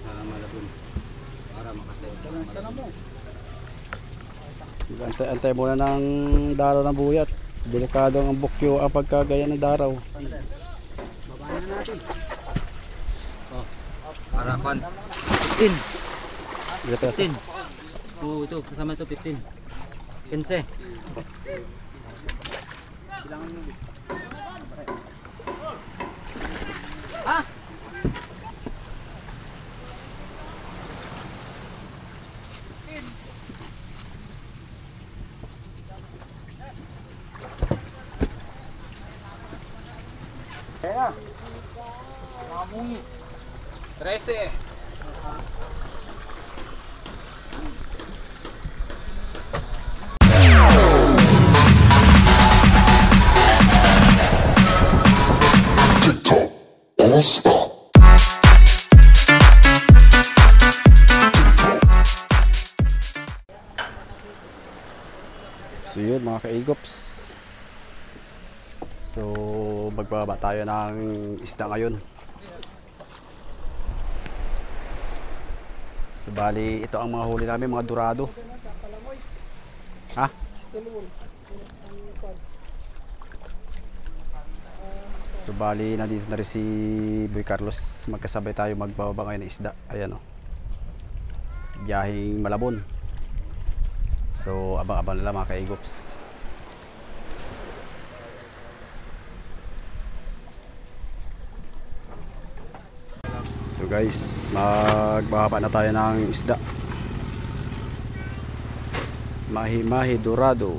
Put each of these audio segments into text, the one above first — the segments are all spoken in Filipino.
sa Malabon para makasaya mo. Antay muna ng daraw ng buyat. Delikado ang bukyo ang pagkagaya ng daraw. Babaan na natin. Oh, harapan. 15. 15. Ito, kasama ito 15. 15. Ah! Kaya, mamungi. 13. TikTok All-Star. So yun mga kaigops. So magbaba tayo ng isda ngayon. So bali ito ang mga huli namin, mga dorado. Ha? So bali nandito na rin si Boy Carlos. Magkasabay tayo magbaba ngayon ng isda. Ayan o. Biyaheng Malabon. So abang-abang nila mga kaigops. So guys, magbaba na tayo ng isda. Mahi-mahi dorado.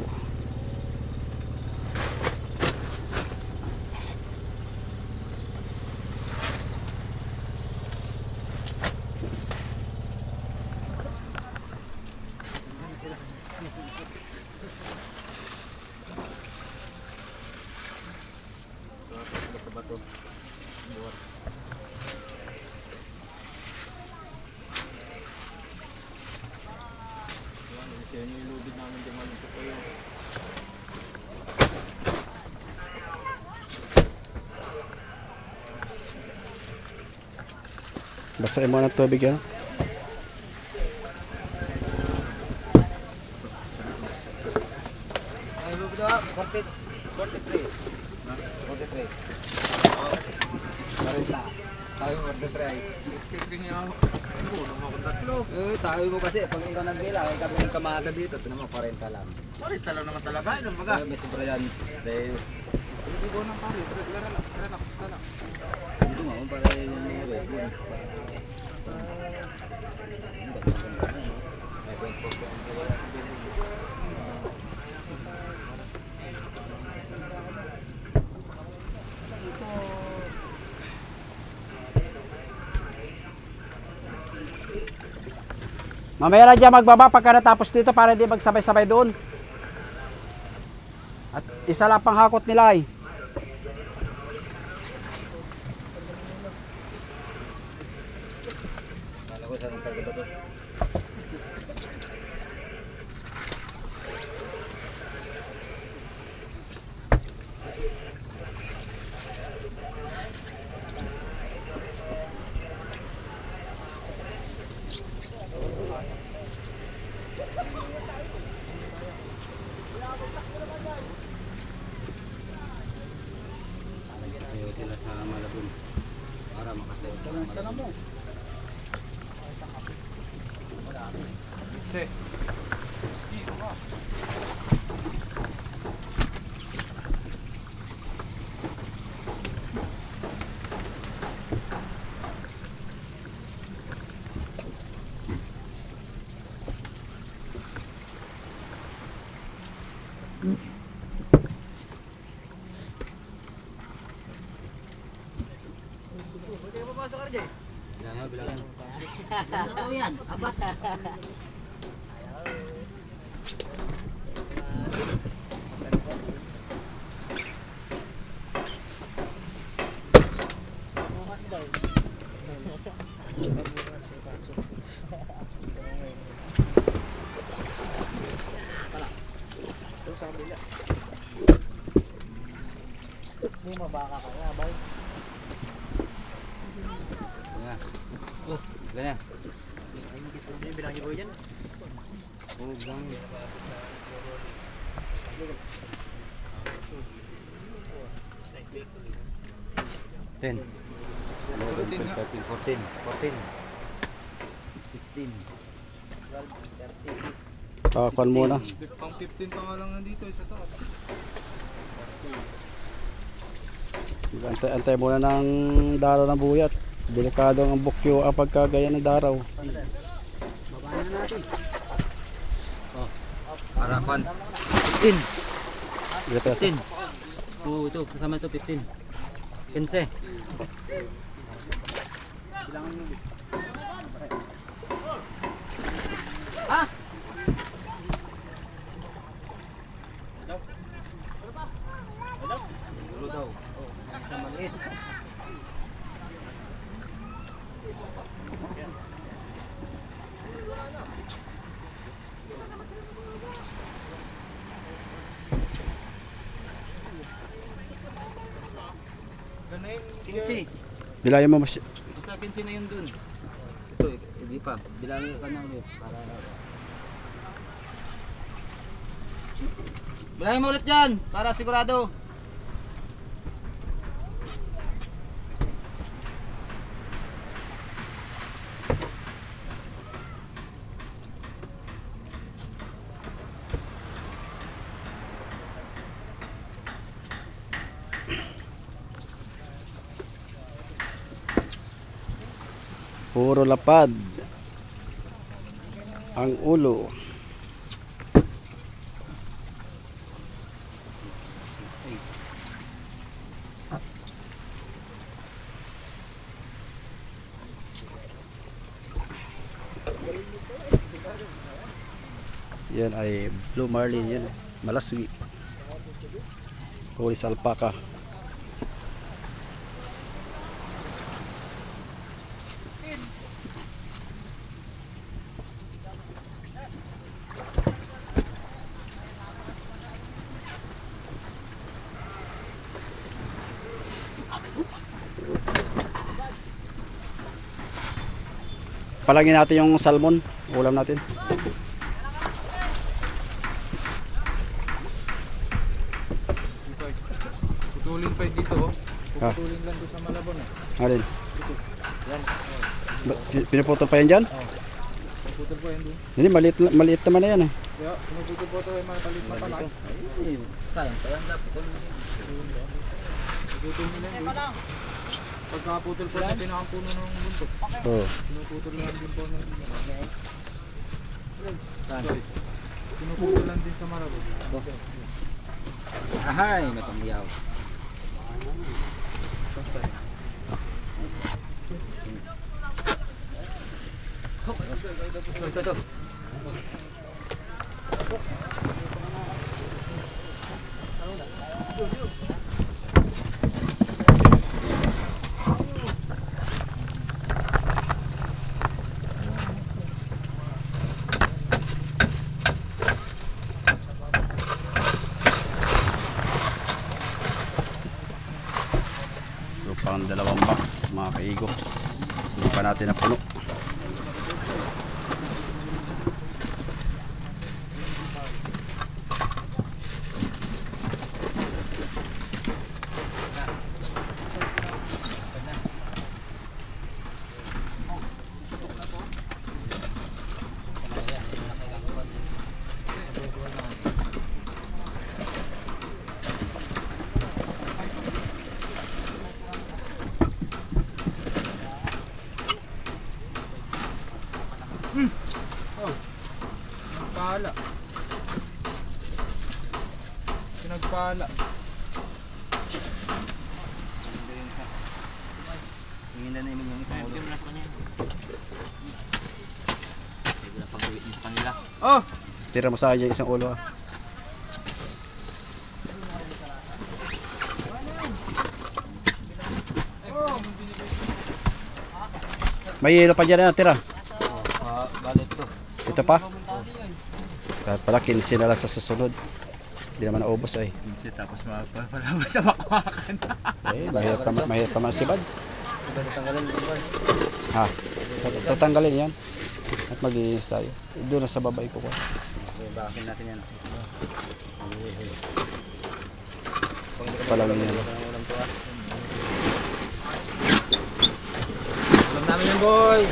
Basahin mo ng tubig yan. Ay, bubdo, 43. 43. Tayo 43. Sabi mo kasi pag ikaw nagbila, ay kami ng kamada dito, ito naman 40 lang. 40 lang naman talaga, ano baga? May sobra yan. Hindi ko nang pari, relax ka lang. Hindi mo, para yung rest yan. Mamaya na dyan magbaba pagka natapos dito para hindi magsabay-sabay doon. At isa lang pang hakot nila eh. Kala ko saan ang taga ba ito? Sayo sila sa Malabon para makasaya sa Malabon. Si. Bilangan. Ano yan? Aba. Bumaba ka kaya, bay. Oh. Ganyan. Yung bilang niyo po dyan? Oo, bilang. 10, 11, 12, 13, 14, 14, 15, 12, 13. Kuhan muna. Pang 15 pa nga lang nandito, isa to. Antay muna ng daraw ng buyat. Delikado ang bukyo ang pagkagaya ng daraw. Babaan na natin. Oh, harapan. 15. Dito, 15. Ito, kasama ito 15. 15. Bilangan mo. Ah! Dulo daw. Oh, sa maliit. Ganun 15. bilayan mo mas Basta 15 na yun dun. Ito, hindi pa. Bilangin ka na ulit. Para... Bilangin mo ulit dyan. Para sigurado. puro lapad ang ulo. Yan ay blue marlin, yan malaswi, huli sa alpaca. Palagyan natin yung salmon, ulam natin. Putulin pa dito, oh. Putulin lang doon sa Malabon, eh. Alin? Yan. Pinuputol pa yan dyan? Putol pa yan doon. Hindi, maliit naman na yan eh. Kaya, pinuputol po ito ay mapalit na pala. Sayang pa yan. Putol nila yan. Pagkaputol po natin ang puno ng buntot. Oo. Pinuputol lang din po ng pinuputol lang din sa Malabon. Ahay, may pangyaw. Basta. Ito. So pang 2 box mga kaigops, hindi pa natin napuno. Pinagpala. Pinagpala. Tingin na namin yung isang ulo. Pwede na pang-uwi sa kanila. Oh! Tira mo sa akin isang ulo ah. May yelo pa dyan na tira. Balit to. Ito pa. Kahit pala 15 na lang sa susunod. Hindi naman naubos ay. Tapos mapapalabas sa makwakan. Eh, mahirap naman si Bad. Iba na tanggalan mo ba? Ha? Tatanggalin yan. At mag-iinis tayo. Doon na sa babay ko. Okay, bakin natin yan. Palang yan. Alam namin yan, boy!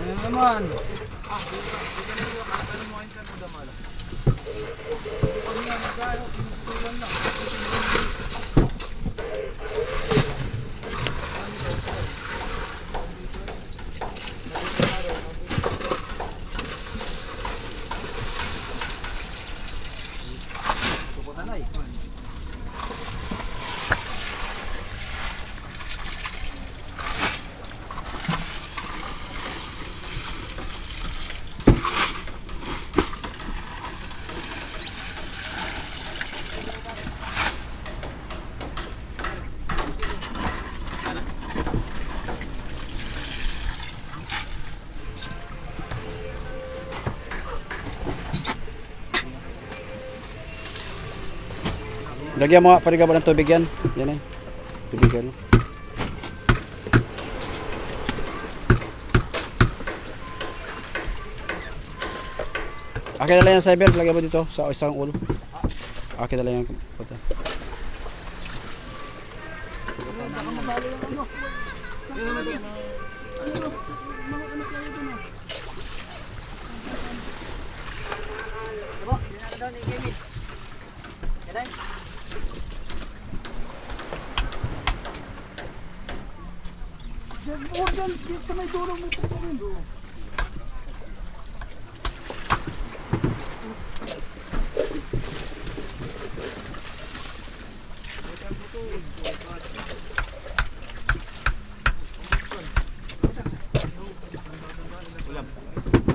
Ano naman? Tuputan na eh. Lagyan mo nga, pariga ba ng tubig yan? Yan eh. Tubig yan. Akin na lang yung cyber, lagyan mo dito sa isang ulo. Akin na lang yung puta. Huwag yan, dito sa may durong mo tutukin.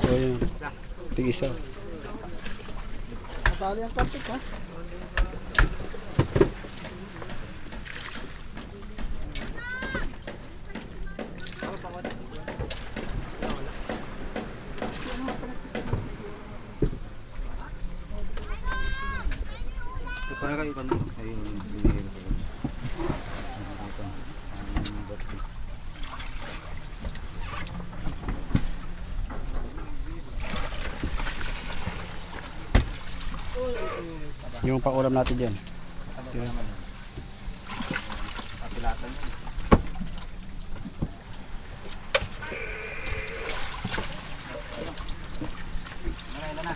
So yun. Tig-isa. Natali ang kartik ha. Para kayo kanina. Ayun, binigyan ko. Yung paulam natin dyan. Kapilatan. Ilan na.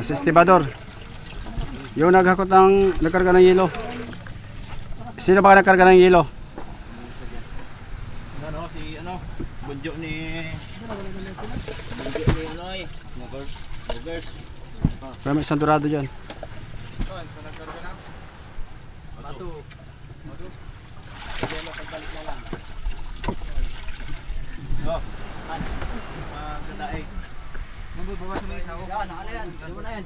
Sa estibador. Yung naghakot ng nagkarga ng yelo. Sino ba nagkarga ng yelo? Ano, si ano, bunjo ni ano eh, Mugers. Marami isang dorado dyan. Saan nagkarga na? Batu. Kaya pagbalik na lang. Oh, sa daig. Mabubukas mo yung sako. Yan, ano yan? Ano na yan?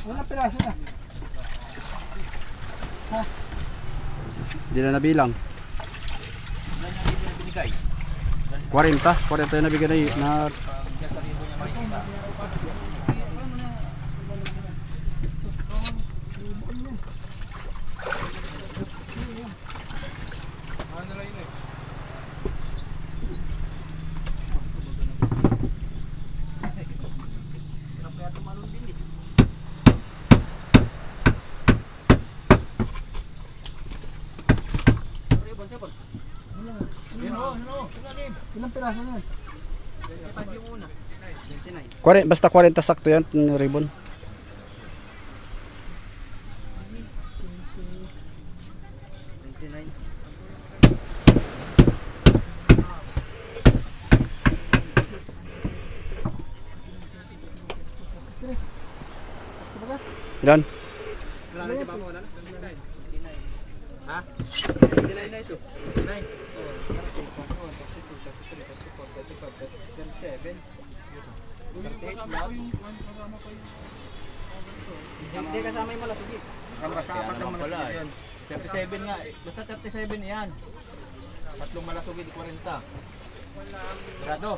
Walang piraso na. Ha? Hindi na nabilang. Ilan yung binigay? 40 yung nabigyan na Ilang piraso na yan? 40, basta 40 sakto yan yung ribbon. Ilan? Wala na ba mo? Wala na? Ha? 29 na ito. 29? Hindi kasama yung malasugi. Basta apat ang malaki yun. 37 nga. Basta 37 yan. Tatlong malasugi di 40. Grado.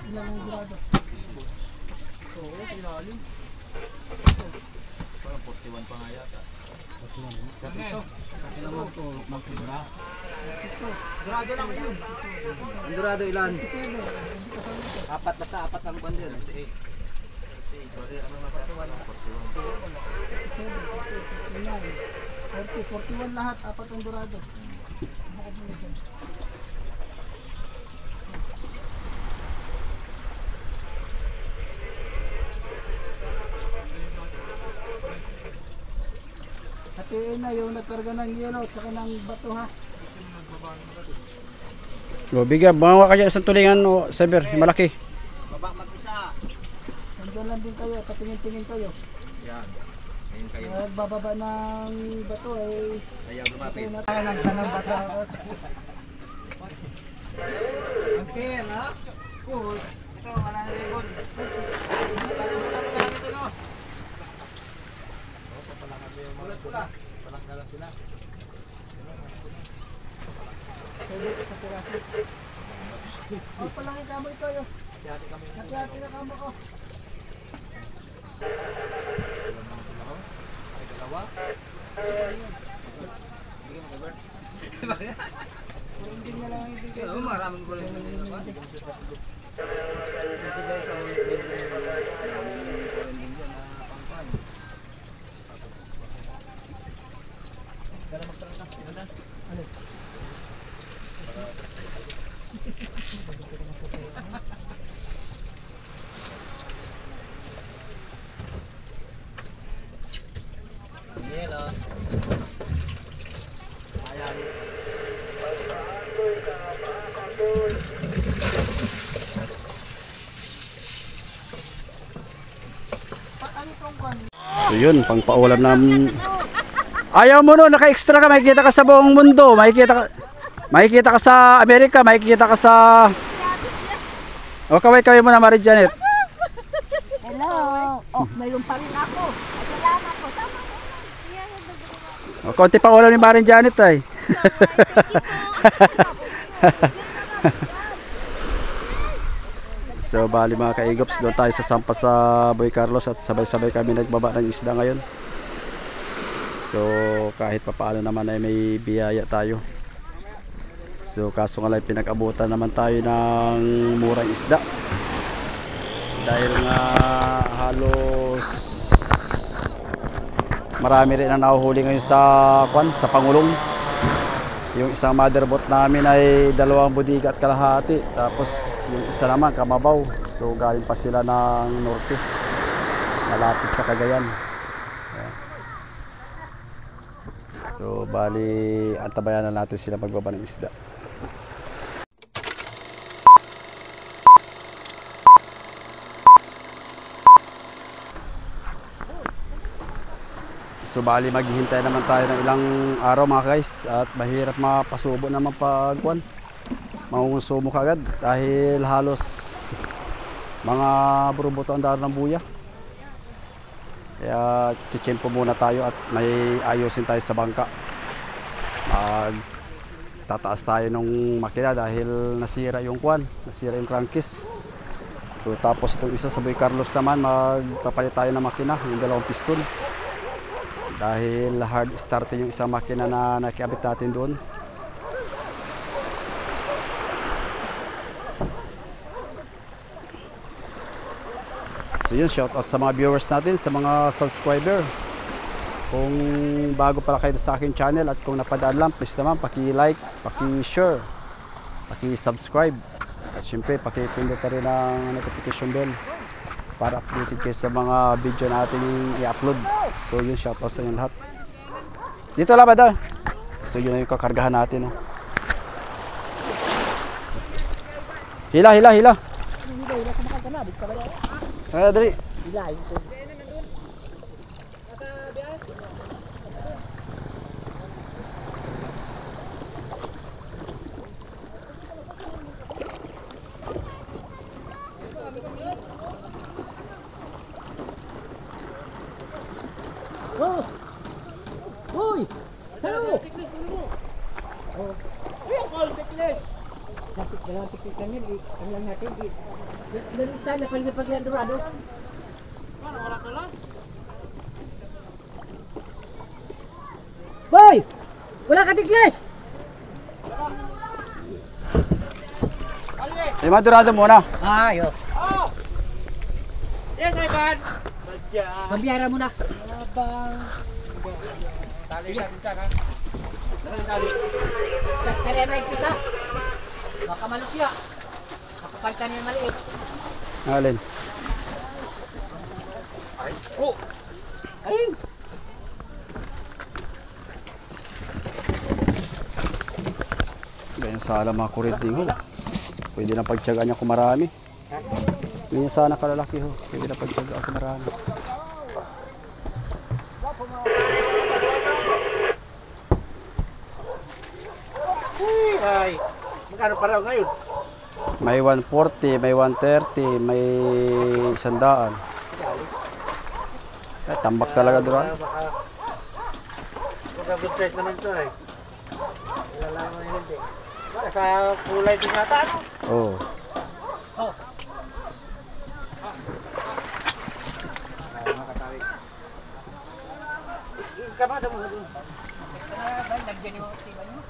Ilang ang grado. Oo, ilalim. Parang 41 pa nga yata. 41. Ito. Kailangan ko magfibra. Grado lang yun. Ang durado ilan? 27. Hindi kasama ito. Apat, basta apat ang kwan din. 41 lahat, apat ang dorado. Bukod mo dyan. Hatiin na yung nagkarga ng yelo tsaka ng bato ha. O, bigyan. Mga kaya isang tulingan o saber. Malaki. Baba mag-isa. Nandyan lang din kayo, patingin-tingin kayo. Yan. Ngayon kayo. Bababa ng bato ay Ayaw lumapit. nagtanong bato. Okay, ha? Good. Ito, wala na regon. Wala na ito, no? Pula. Palang na lang sila. Pwede sa piraso. O palangin kamo ito yo. Hati kami. Hati-hati na kamo ko. Ay, dalawa. Hindi na lang hindi Kaya, kayo. maraming ko rin. Ano itong kwan? So yun, pangpaulam ng... Ayaw mo no, naka-extra ka, makikita ka sa buong mundo, makikita ka sa Amerika, makikita ka sa... O kaway-kaway mo na, Marie Janet. Hello. Oh, mayroon pa rin ako. Salamat po. Tama ko. O, konti pang ulam ni Marie Janet ay. So bali mga kaigops, doon tayo sa sampa sa Boy Carlos at sabay-sabay kami nagbaba ng isda ngayon. So kahit papaano naman ay may biyaya tayo. So kaso nga lang pinag-abutan naman tayo ng murang isda. Dahil nga halos marami rin ang nahuhuli ngayon sa Pangulong. Yung isang motherboat namin ay 2 budiga at kalahati. Tapos yung isa naman Kamabaw. So galing pa sila ng norte, malapit sa Cagayan. Ayan. So bali antabayan na natin sila magbaba ng isda. So bali maghihintay naman tayo ng ilang araw mga guys, at mahirap mapasubo naman pag mangungusumo kagad dahil halos mga buruboto ang daro ng buya. Kaya tsitsempo muna tayo at may ayusin tayo sa bangka. Tataas tayo ng makina dahil nasira yung nasira yung crankcase. So, tapos itong isa sa Boy Carlos naman, magpapalit tayo ng makina, yung 2 piston. Dahil hard starting yung isang makina na nakiabit natin doon. So yun, shout out sa mga viewers natin, sa mga subscriber. Kung bago pala kayo sa akin channel at kung napadaan lang, please naman paki-like, paki-share, paki-subscribe. At syempre, pakipindot na rin ang notification bell para updated kayo sa mga video natin i-upload. So yun, shoutout sa inyo lahat. Dito labad daw. So yun na yung kakargahan natin. Oh. Hila. Hila ka makagana. Di ka ba yan? Saan dali? Hila. Oh! Hoy! Hello! Oh. Lapit na lang tiktik kami, ang lang natin. Ganun style na pag dorado. Wala ka lang. Hoy! Wala ka tikles! Eh, madurado muna. Ayo. Yes, Ivan. Pambiyara mo na. Tali ka dito ka. Tali. Kaya kita. Baka malusya. Kapapalitan niya maliit. Alin? Ay! Oh! Ay! Ganyan sana mga kurente ho. Pwede na pagtyagaan niya kung marami. Ganyan sana kalalaki ho. Pwede na pagtyagaan kung marami. Ay! Magkano pa raw ngayon? May 140, may 130, may 100. Eh, tambak talaga doon. Baka good price naman ito eh. Wala lang naman hindi. Sa kulay din yata ano? Oo. Oh. Makatawid. Kamada mo doon. Lagyan yung tiban mo.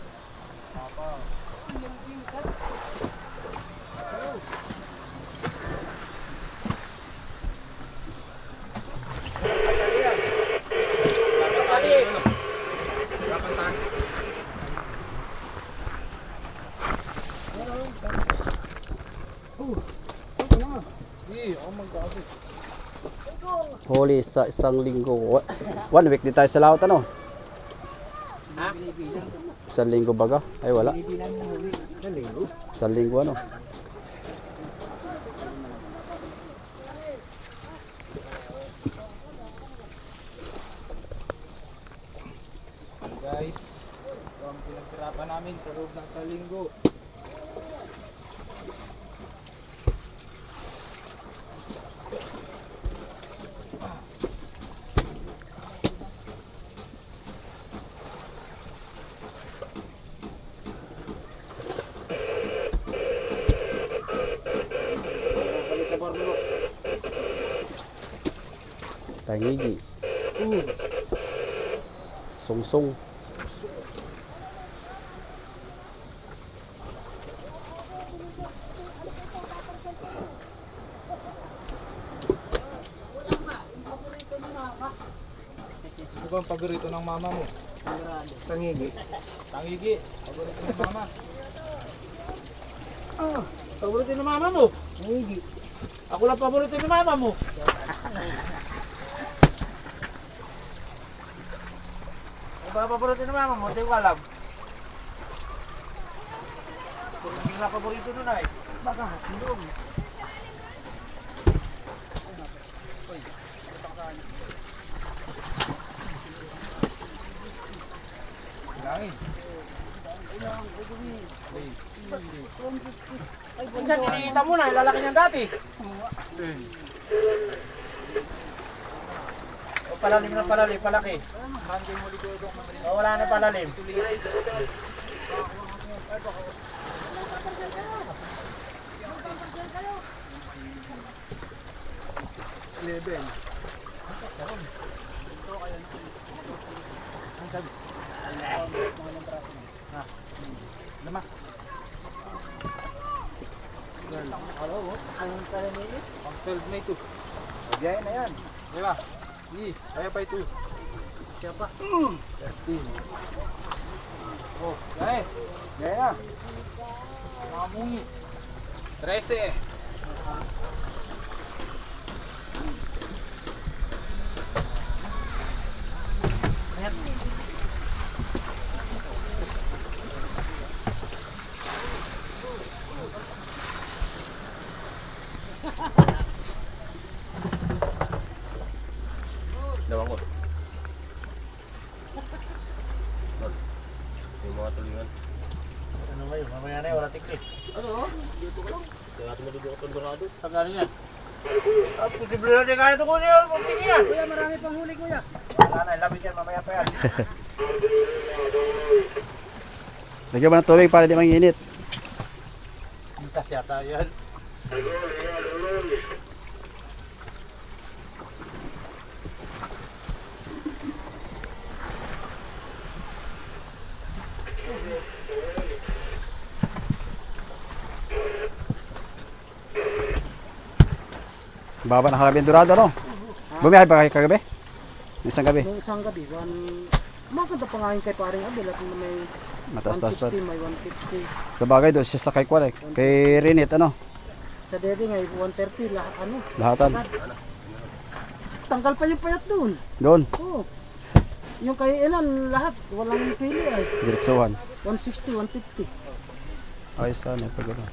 Huli sa isang linggo. 1 week di tayo sa laot ano? Ha? Isang linggo baga? Ay wala. Isang linggo ano? Guys, ito ang pinaghirapan namin sa loob ng isang linggo. Tangigi. Sungsung. Ano ba ang paborito ng mama mo? Tangigi. Tangigi. Paborito ng mama. Paborito ng mama mo? Tangigi. Ako lang paborito ng mama mo. Ano ba paborito ng mama mo? Hindi ko alam. Hindi nga paborito nun ay. Baka, hindi. Langin. Minsan kinikita mo na, lalaki niyan dati. O palalim na palalim, palaki. O wala na palalim. Level. Lama. Anong pala nila? Ang 12 na ito. Biyahe na yan. Di ba? Kaya pa ito. Kaya pa. 13. Oh, biyahe. Biyahe na. Mga mungi. 13. Dawang ko. Yung mga tulingan. Ano ba yun? Mamaya na yun, wala tikli. Ano? Kaya natin madudukot ng dorado. Pagkano yan? Ah, posible na din kaya ito ko niya. Kunting yan. Kuya, marami pang huli, kuya. Wala na, labit yan. Mamaya pa yan. Lagyan mo ng tubig para di manginit. Mintas yata yan. Baba na kagabi ang Dorado, no? Bumiyahe ba kayo kagabi? Isang gabi. Nung isang gabi, maganda pa nga yun kay paring Abel at may Mataas-taas pa. 160, may 150. Sa bagay doon siya sa kay Kwal eh. Kay Rinit, ano? Sa dede nga, 130, lahat ano. Lahatan. Tanggal pa yung payat doon. Doon. Oo. Yung kay Elan, lahat, walang pili ay. Diretsuhan. 160, 150. Ayos sana pag ano.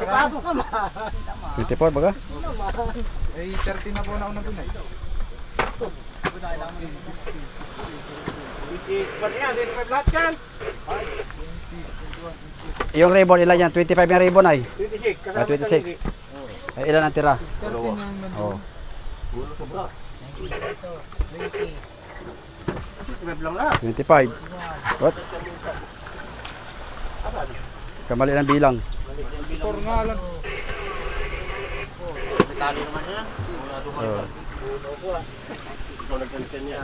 Paano ka ma? 24 baga? Eh, 30 na po na unang tunay. Lahat yan. Yung ribbon ilan yan? 25 yung ribbon ay? 26. Ah, 26. Ay, ilan ang tira? Oo. Lang lahat. 25. What? Kamali ng bilang. Por nga lang. Oo. Ikaw nagkalitan niya.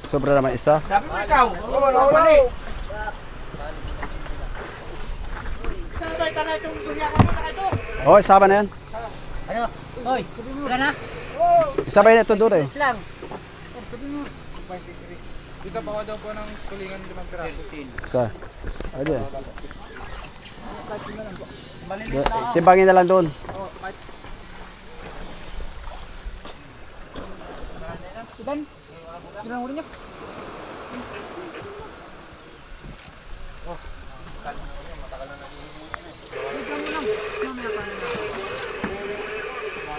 Sobra naman isa. Sabi mo ikaw. Oo, mali. Sabay ka na itong dunya ka muna ito. Oo, isama na yan. Ano? Hoy, wala na? Isabay na ito doon eh. Lang. Dito pa daw po ng tulingan 5 piraso. Isa. Ayun yan. Timbangin na lang doon. Ilan? Ilan huli niya?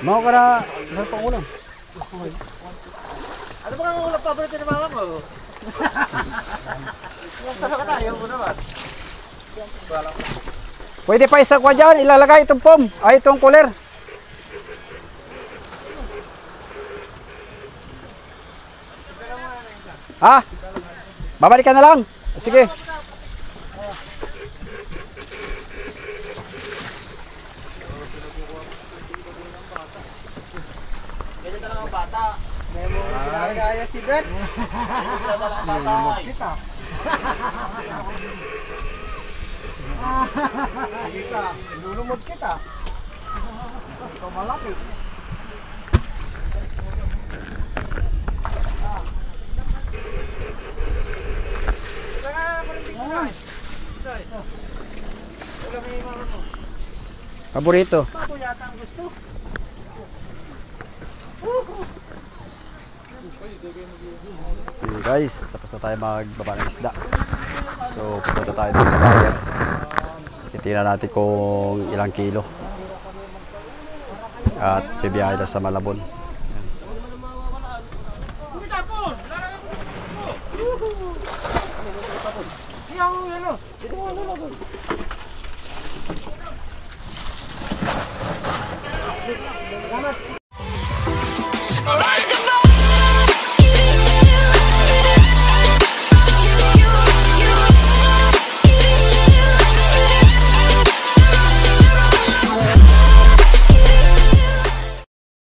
Mau ka na. Meron pang ulam. Ano ba ang ulam paborito ni mama mo? Saan ka tayo mo naman? Pwede pa isa kwa dyan. Ilalagay itong pom. Ay, itong cooler. Ha? Babalik ka na lang. Sige. Ganyan talaga ang bata. Memo, ginagaya si Ben. Kita. Kita, lulumod kita. Ito malaki. Paborito. Ako yata ang gusto. So guys, tapos na tayo magbaba ng isda. So pupunta tayo dun sa bayan. Titingnan natin kung ilang kilo. At bibiyahe na sa Malabon. Ano? Salamat.